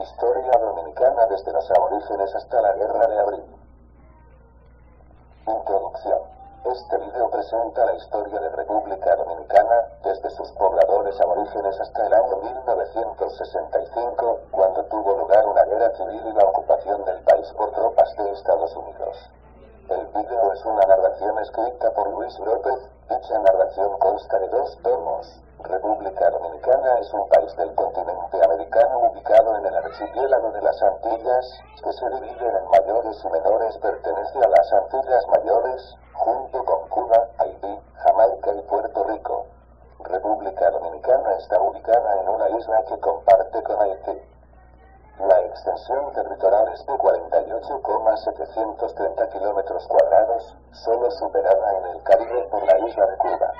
Historia dominicana desde los aborígenes hasta la Guerra de Abril. Introducción. Este video presenta la historia de República Dominicana, desde sus pobladores aborígenes hasta el año 1965, cuando tuvo lugar una guerra civil y la ocupación del país por tropas de Estados Unidos. El video es una narración escrita por Luis López. Dicha narración consta de 2 tomos. República Dominicana es un país del continente americano ubicado en el archipiélago de las Antillas, que se dividen en mayores y menores. Pertenece a las Antillas Mayores, junto con Cuba, Haití, Jamaica y Puerto Rico. República Dominicana está ubicada en una isla que comparte con Haití. La extensión territorial es de 48,730 kilómetros cuadrados, solo superada en el Caribe por la isla de Cuba.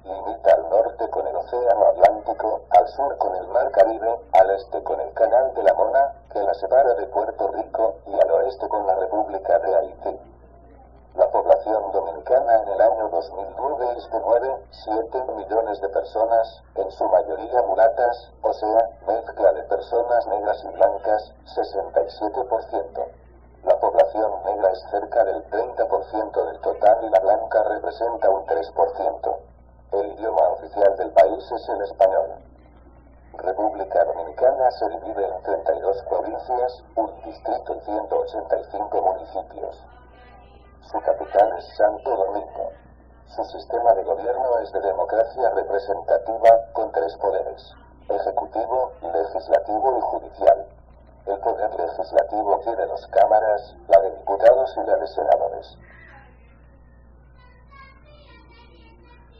Limita al norte con el Océano Atlántico, al sur con el Mar Caribe, al este con el Canal de la Mona, que la separa de Puerto Rico, y al oeste con la República de Haití. La población dominicana en el año 2009 es de 9,7 millones de personas, en su mayoría mulatas, o sea, mezcla de personas negras y blancas, 67%. La población negra es cerca del 30% del total y la blanca representa un 3%. El idioma oficial del país es el español. República Dominicana se divide en 32 provincias, un distrito y 185 municipios. Su capital es Santo Domingo. Su sistema de gobierno es de democracia representativa, con 3 poderes: ejecutivo, legislativo y judicial. El poder legislativo tiene 2 cámaras, la de diputados y la de senadores.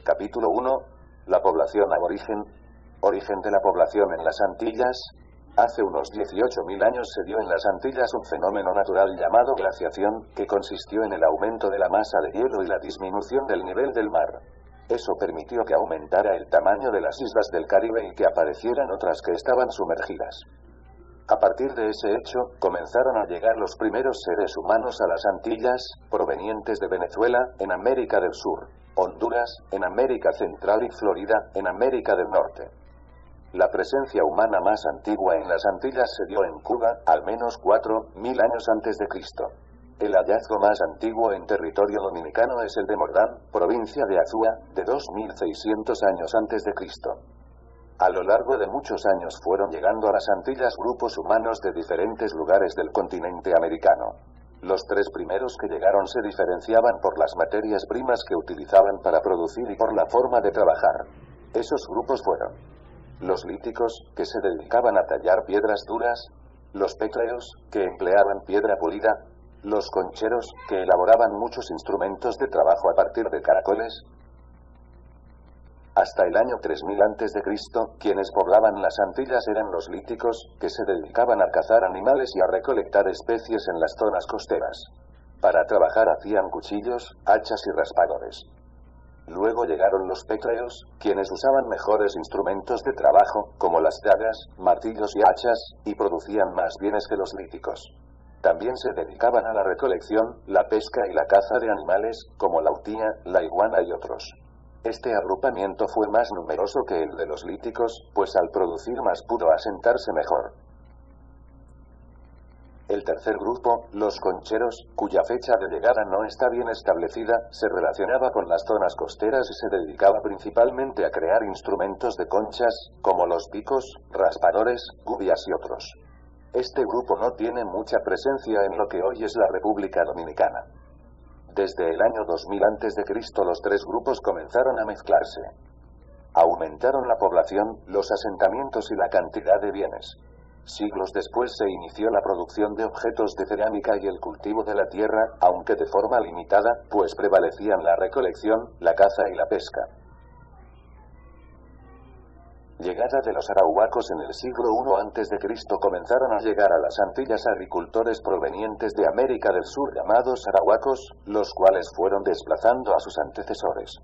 Capítulo 1. La población aborigen. Origen de la población en las Antillas. Hace unos 18.000 años se dio en las Antillas un fenómeno natural llamado glaciación, que consistió en el aumento de la masa de hielo y la disminución del nivel del mar. Eso permitió que aumentara el tamaño de las islas del Caribe y que aparecieran otras que estaban sumergidas. A partir de ese hecho, comenzaron a llegar los primeros seres humanos a las Antillas, provenientes de Venezuela, en América del Sur, Honduras, en América Central y Florida, en América del Norte. La presencia humana más antigua en las Antillas se dio en Cuba, al menos 4.000 años antes de Cristo. El hallazgo más antiguo en territorio dominicano es el de Mordán, provincia de Azua, de 2.600 años antes de Cristo. A lo largo de muchos años fueron llegando a las Antillas grupos humanos de diferentes lugares del continente americano. Los 3 primeros que llegaron se diferenciaban por las materias primas que utilizaban para producir y por la forma de trabajar. Esos grupos fueron los líticos, que se dedicaban a tallar piedras duras; los pétreos, que empleaban piedra pulida; los concheros, que elaboraban muchos instrumentos de trabajo a partir de caracoles. Hasta el año 3000 a.C., quienes poblaban las Antillas eran los líticos, que se dedicaban a cazar animales y a recolectar especies en las zonas costeras. Para trabajar hacían cuchillos, hachas y raspadores. Luego llegaron los pétreos, quienes usaban mejores instrumentos de trabajo, como las dagas, martillos y hachas, y producían más bienes que los líticos. También se dedicaban a la recolección, la pesca y la caza de animales, como la utía, la iguana y otros. Este agrupamiento fue más numeroso que el de los líticos, pues al producir más pudo asentarse mejor. El tercer grupo, los concheros, cuya fecha de llegada no está bien establecida, se relacionaba con las zonas costeras y se dedicaba principalmente a crear instrumentos de conchas, como los picos, raspadores, gubias y otros. Este grupo no tiene mucha presencia en lo que hoy es la República Dominicana. Desde el año 2000 a.C. los 3 grupos comenzaron a mezclarse. Aumentaron la población, los asentamientos y la cantidad de bienes. Siglos después se inició la producción de objetos de cerámica y el cultivo de la tierra, aunque de forma limitada, pues prevalecían la recolección, la caza y la pesca. Llegada de los arahuacos en el siglo I a.C. comenzaron a llegar a las Antillas agricultores provenientes de América del Sur llamados arahuacos, los cuales fueron desplazando a sus antecesores.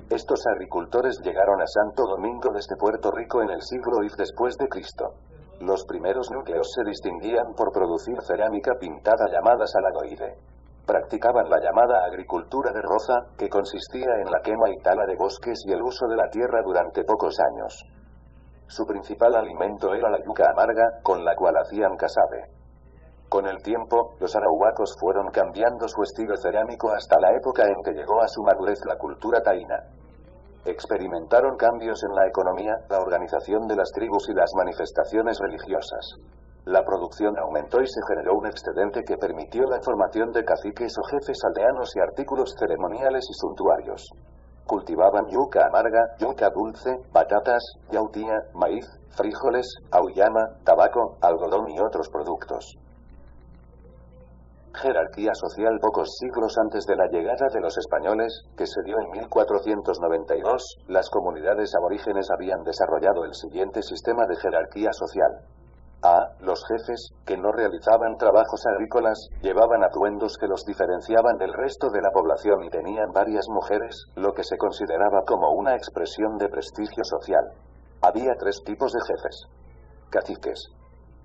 Estos agricultores llegaron a Santo Domingo desde Puerto Rico en el siglo I después de Cristo. Los primeros núcleos se distinguían por producir cerámica pintada llamada salagoide. Practicaban la llamada agricultura de roza, que consistía en la quema y tala de bosques y el uso de la tierra durante pocos años. Su principal alimento era la yuca amarga, con la cual hacían casabe. Con el tiempo, los arahuacos fueron cambiando su estilo cerámico hasta la época en que llegó a su madurez la cultura taína. Experimentaron cambios en la economía, la organización de las tribus y las manifestaciones religiosas. La producción aumentó y se generó un excedente que permitió la formación de caciques o jefes aldeanos y artículos ceremoniales y suntuarios. Cultivaban yuca amarga, yuca dulce, patatas, yautía, maíz, frijoles, auyama, tabaco, algodón y otros productos. Jerarquía social. Pocos siglos antes de la llegada de los españoles, que se dio en 1492, las comunidades aborígenes habían desarrollado el siguiente sistema de jerarquía social. A. Los jefes, que no realizaban trabajos agrícolas, llevaban atuendos que los diferenciaban del resto de la población y tenían varias mujeres, lo que se consideraba como una expresión de prestigio social. Había 3 tipos de jefes. Caciques.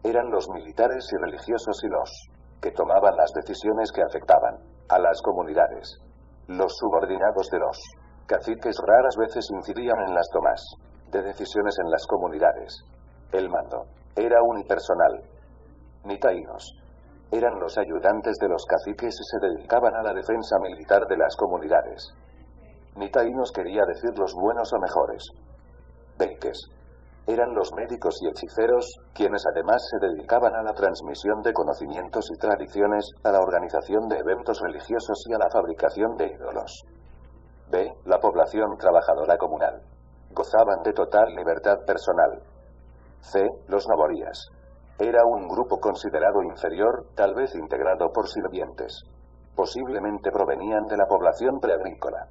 Eran los militares y religiosos y los que tomaban las decisiones que afectaban a las comunidades. Los subordinados de los caciques raras veces incidían en las tomas de decisiones en las comunidades. El mando era unipersonal. Nitaínos. Eran los ayudantes de los caciques y se dedicaban a la defensa militar de las comunidades. Nitaínos quería decir los buenos o mejores. Beyques. Eran los médicos y hechiceros, quienes además se dedicaban a la transmisión de conocimientos y tradiciones, a la organización de eventos religiosos y a la fabricación de ídolos. B. La población trabajadora comunal. Gozaban de total libertad personal. C. Los naborías. Era un grupo considerado inferior, tal vez integrado por sirvientes. Posiblemente provenían de la población preagrícola.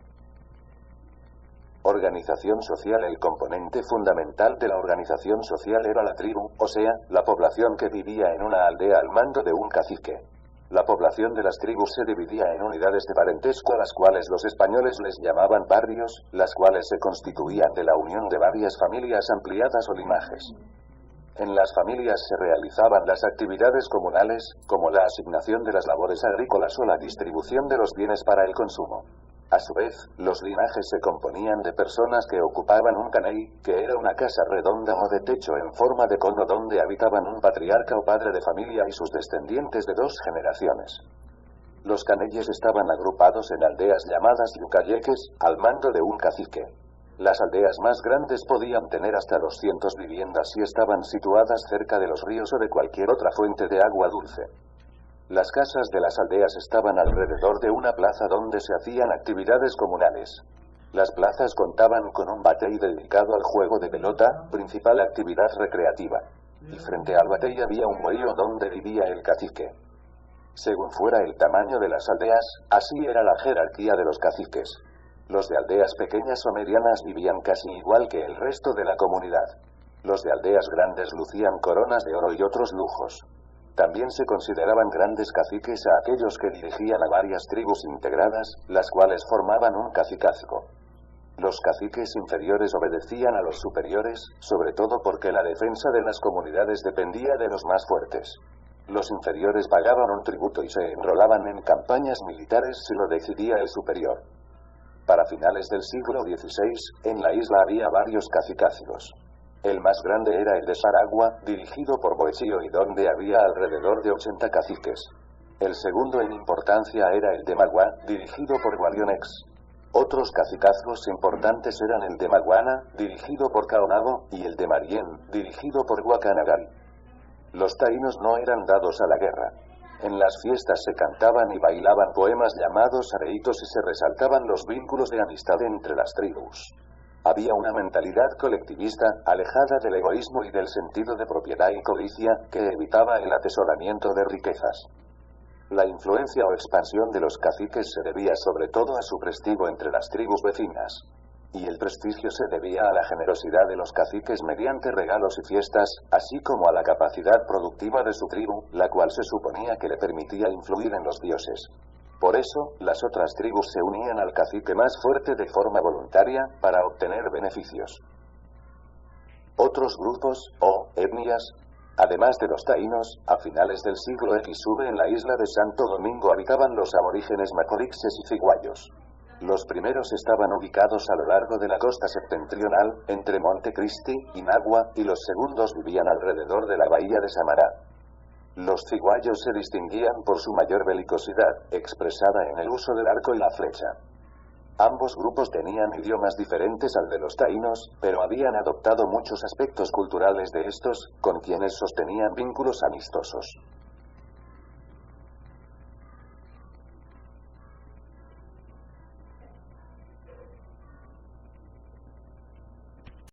Organización social. El componente fundamental de la organización social era la tribu, o sea, la población que vivía en una aldea al mando de un cacique. La población de las tribus se dividía en unidades de parentesco a las cuales los españoles les llamaban barrios, las cuales se constituían de la unión de varias familias ampliadas o linajes. En las familias se realizaban las actividades comunales, como la asignación de las labores agrícolas o la distribución de los bienes para el consumo. A su vez, los linajes se componían de personas que ocupaban un caney, que era una casa redonda o de techo en forma de cono donde habitaban un patriarca o padre de familia y sus descendientes de 2 generaciones. Los caneyes estaban agrupados en aldeas llamadas yucayeques, al mando de un cacique. Las aldeas más grandes podían tener hasta 200 viviendas y estaban situadas cerca de los ríos o de cualquier otra fuente de agua dulce. Las casas de las aldeas estaban alrededor de una plaza donde se hacían actividades comunales. Las plazas contaban con un batey dedicado al juego de pelota, principal actividad recreativa. Y frente al batey había un muelle donde vivía el cacique. Según fuera el tamaño de las aldeas, así era la jerarquía de los caciques. Los de aldeas pequeñas o medianas vivían casi igual que el resto de la comunidad. Los de aldeas grandes lucían coronas de oro y otros lujos. También se consideraban grandes caciques a aquellos que dirigían a varias tribus integradas, las cuales formaban un cacicazgo. Los caciques inferiores obedecían a los superiores, sobre todo porque la defensa de las comunidades dependía de los más fuertes. Los inferiores pagaban un tributo y se enrolaban en campañas militares si lo decidía el superior. Para finales del siglo XVI, en la isla había varios cacicazgos. El más grande era el de Saragua, dirigido por Boechío y donde había alrededor de 80 caciques. El segundo en importancia era el de Magua, dirigido por Gualionex. Otros cacicazgos importantes eran el de Maguana, dirigido por Caonago, y el de Marién, dirigido por Guacanagal. Los taínos no eran dados a la guerra. En las fiestas se cantaban y bailaban poemas llamados areitos y se resaltaban los vínculos de amistad entre las tribus. Había una mentalidad colectivista, alejada del egoísmo y del sentido de propiedad y codicia, que evitaba el atesoramiento de riquezas. La influencia o expansión de los caciques se debía sobre todo a su prestigio entre las tribus vecinas. Y el prestigio se debía a la generosidad de los caciques mediante regalos y fiestas, así como a la capacidad productiva de su tribu, la cual se suponía que le permitía influir en los dioses. Por eso, las otras tribus se unían al cacique más fuerte de forma voluntaria, para obtener beneficios. Otros grupos, o etnias, además de los taínos, a finales del siglo XV en la isla de Santo Domingo habitaban los aborígenes macorixes y ciguayos. Los primeros estaban ubicados a lo largo de la costa septentrional, entre Monte Cristi y Nagua, y los segundos vivían alrededor de la bahía de Samará. Los ciguayos se distinguían por su mayor belicosidad, expresada en el uso del arco y la flecha. Ambos grupos tenían idiomas diferentes al de los taínos, pero habían adoptado muchos aspectos culturales de estos, con quienes sostenían vínculos amistosos.